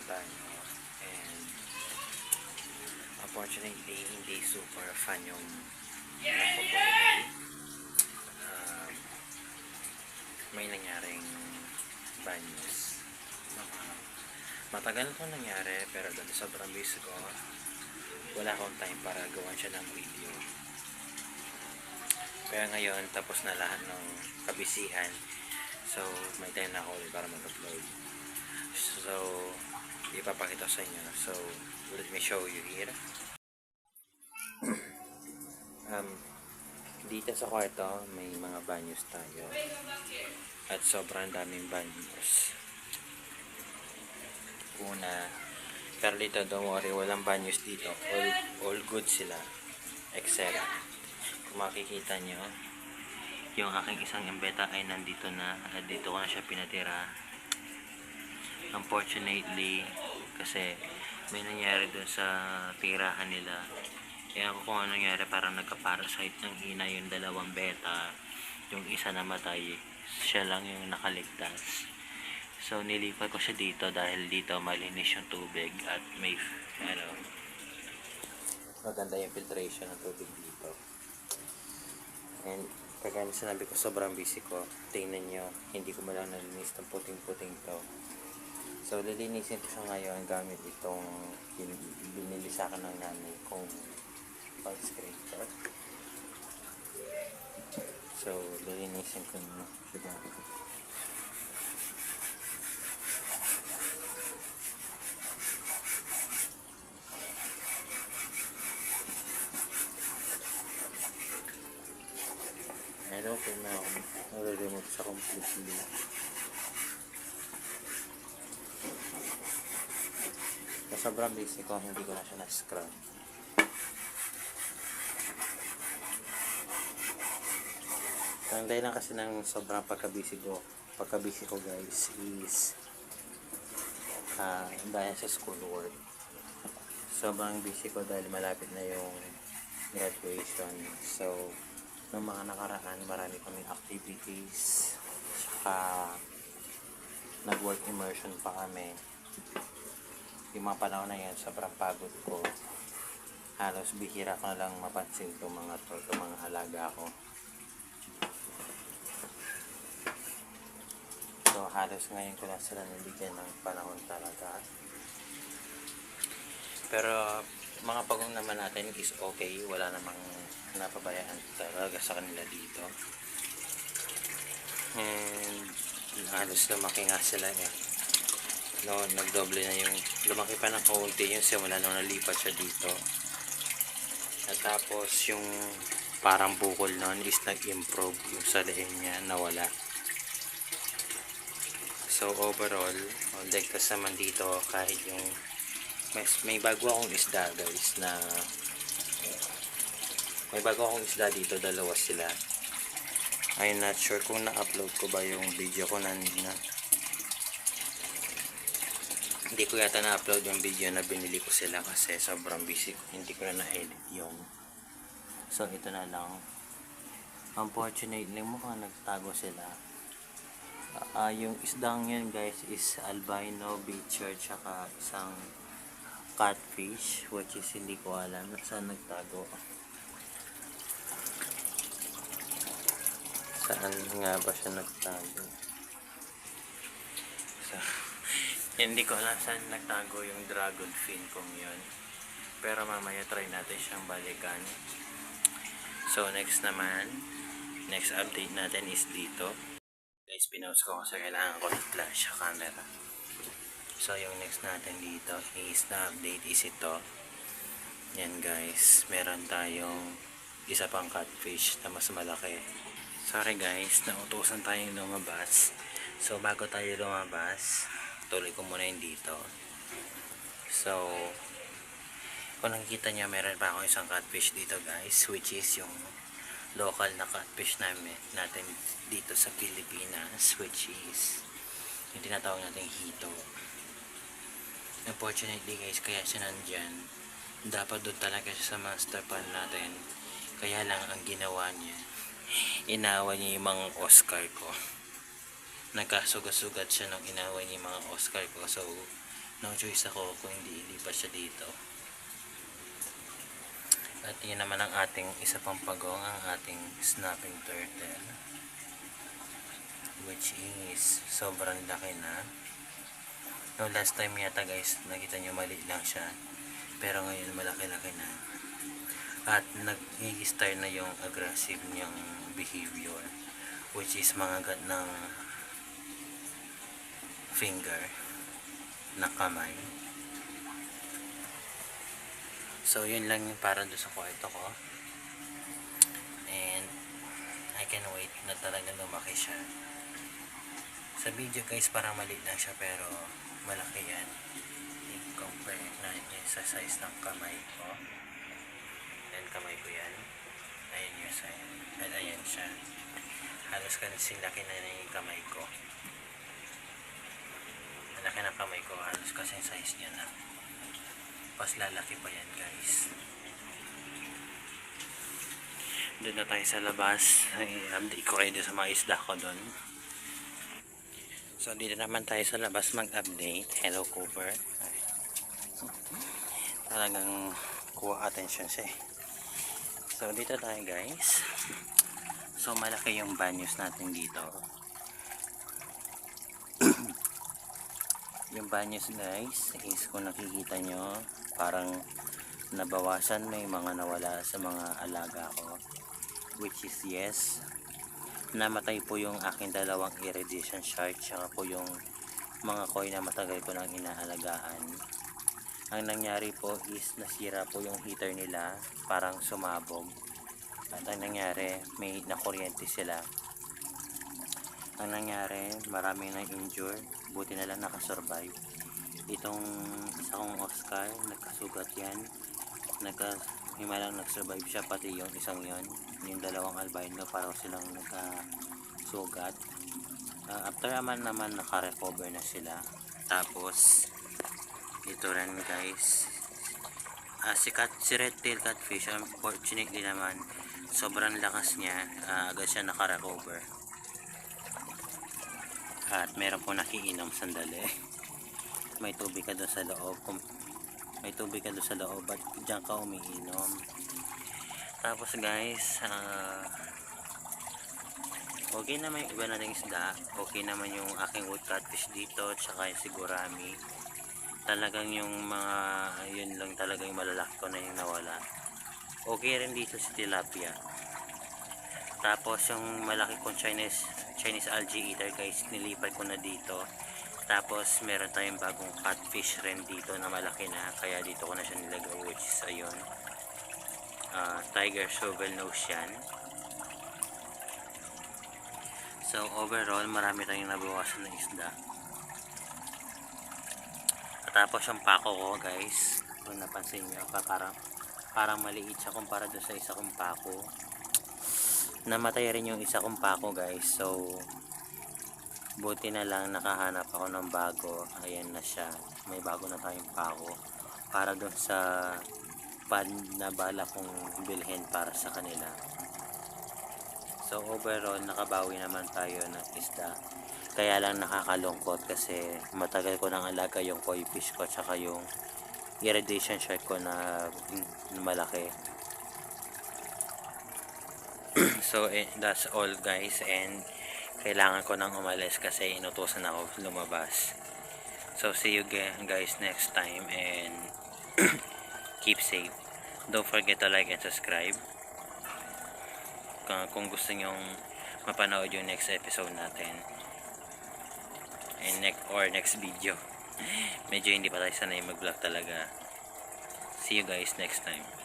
tayo. And unfortunately, hindi super fun yung nakukulit. May nangyaring bad news. Matagal ito nangyari, pero dahil sobrang busy ko, wala akong time para gawan siya ng video. Kaya ngayon, tapos na lahat ng kabisihan. So, may time na ako ulit para mag-upload. So, ipapakita sa inyo. So, let me show you here. Dito sa kwarto, may mga banyos tayo. At sobrang daming banyos. Una, pero dito, don't worry, walang banyos dito. All good sila. Except, kung makikita nyo, yung aking isang embeta ay nandito na. At dito ko na siya pinatira. Unfortunately, kasi may nangyari dun sa tirahan nila. Kaya kung ano nangyari, parang nagka-parasite ng hina yung dalawang beta. Yung isa namatay, siya lang yung nakaligtas. So, nilipat ko siya dito dahil dito malinis yung tubig at may, maganda yung filtration ng tubig dito. And, kagaya sinabi ko, sobrang busy ko. Tingnan nyo, hindi ko malang nalinis ng puting-puting to. So, lilinisin ko siya ngayon gamit itong binili sa akin ng nanay kong pag-scraper. So, lilinisin ko na siya. Ayan, okay na ako. Nare-remove siya completely. Sa sobrang busy ko, hindi ko na siya na-scrub. Ang dahilan kasi ng sobrang pagka-busy ko guys is dahil sa school work. Sobrang busy ko dahil malapit na yung graduation. So, noong mga nakaraan, marami kaming activities. Saka, nag-work immersion pa kami. Yung mga panahon na yan, sobrang pagod ko. Halos bihira ko na lang mapansin itong mga alaga ko. So, halos ngayon ko lang sila nabigyan ng panahon talaga. Pero, mga pagong naman natin is okay. Wala namang napabayaan talaga sa kanila dito. And, halos lumaki nga sila eh. No, nagdoble na yung, lumaki pa ng kaunti yung simula nung nalipat siya dito. At tapos, yung parang bukol nun is nag-improve yung sa leeg niya, nawala. So overall, ligtas naman dito kahit yung may bago akong isda guys na may bago akong isda dito, dalawa sila. I'm not sure kung na-upload ko ba yung video ko na hindi ko yata na-upload yung video na binili ko sila kasi sobrang busy ko, hindi ko na na-edit yung so ito na lang. Unfortunately mukhang nagtago sila. Yung isdang yun guys is albino, beacher, tsaka isang catfish which is hindi ko alam saan nagtago. Saan nga ba siya nagtago? So, hindi ko alam saan nagtago yung dragon fin kong yun. Pero mamaya try natin siyang balikan. So next update natin is dito. Guys, pinost ko kasi kailangan ko ng flash sa camera. So, yung next natin dito is na update is ito. Yan guys, meron tayong isa pang catfish na mas malaki. Sorry guys, nautusan tayong lumabas. So, bago tayo lumabas, tuloy ko muna yung dito. So, kung nakikita nyo, meron pa akong isang catfish dito guys, which is yung local na catfish natin dito sa Pilipinas, which is yung tinatawag natin hito. Unfortunately guys, kaya siya nandyan, dapat doon talaga siya sa master pan natin. Kaya lang ang ginawa niya, inawa niya yung mga Oscar ko. Nagkasugat-sugat siya nung inawa niya yung mga Oscar ko. So No choice ako kung hindi ilipat siya dito. At yun naman ang ating isa pang pagong, ang ating snapping turtle, which is sobrang laki na. No, last time yata guys, nakita nyo mali lang siya, pero ngayon malaki-laki na. At nag-i-start na yung aggressive niyang behavior, which is mangagat ng finger, na kamay. So yun lang yung para doon sa kwarto ko, and I can wait na talaga lumaki siya. Sa video guys parang maliit lang siya, pero malaki yan. I-compare natin sa size ng kamay ko. Ayan kamay ko yan. Ayan yung size. At ayan siya. Halos kasing laki na yung kamay ko. Malaki ng kamay ko. Halos kasing size niya na. Pas lalaki pa yan guys. Doon na tayo sa labas. I-update ko kayo sa mga isda ko doon. So dito naman tayo sa labas mag-update. Hello Cooper. Talagang kuha attention siya. So dito tayo guys. So malaki yung banyos natin dito. Yung banyos guys is kung nakikita nyo, parang nabawasan, may mga nawala sa mga alaga ko, which is yes, namatay po yung aking dalawang iridescent shark, tsaka po yung mga koi na matagal ko nang inaalagaan. Ang nangyari po is nasira po yung heater nila, parang sumabog, at ang nangyari may nakuryente sila. Ang nangyari marami na injured, buti na lang nakasurvive. Itong isa kong Oscar, nagkasugat yan, himalang nagsurvive siya, pati yung isang yon, yung dalawang albino, parang silang nagkasugat. After naman nakarecover na sila. Tapos ito rin guys, si red tail catfish, unfortunately naman sobrang lakas niya, agad siya nakarecover. At meron po nakiinom sandali. May tubig ka doon sa loob, may tubig ka doon sa loob at diyan ka umiinom. Tapos guys, okay naman yung iba nating isda, okay naman yung aking wood catfish dito, tsaka yung sigurami. Talagang yung mga yun lang talaga yung malalaki ko na yung nawala. Okay rin dito si tilapia. Tapos yung malaki kong Chinese algae eater guys, nilipat ko na dito. Tapos meron tayong bagong catfish rin dito na malaki na, kaya dito ko na siya nilagay, which is ayun, tiger shovel nose yan. So overall marami tayong nabawasan na isda. Tapos yung pako ko guys, kung napansin nyo, parang maliit siya kumpara doon sa isa kong pako. Namatay rin yung isa kong pako guys, so buti na lang nakahanap ako ng bago. Ayan na siya, may bago na tayong pako para doon sa pan na bala kong bilhin para sa kanila. So overall nakabawi naman tayo ng isda, kaya lang nakakalungkot kasi matagal ko nang alaga yung koi fish ko tsaka yung iridescent shark ko na malaki. So that's all guys, and kailangan ko nang umalis kasi inutusan ako lumabas. So see you guys next time, and keep safe. Don't forget to like and subscribe kung gusto nyong mapanood yung next episode natin, and next video. Medyo hindi pa tayo sanay mag vlog talaga. See you guys next time.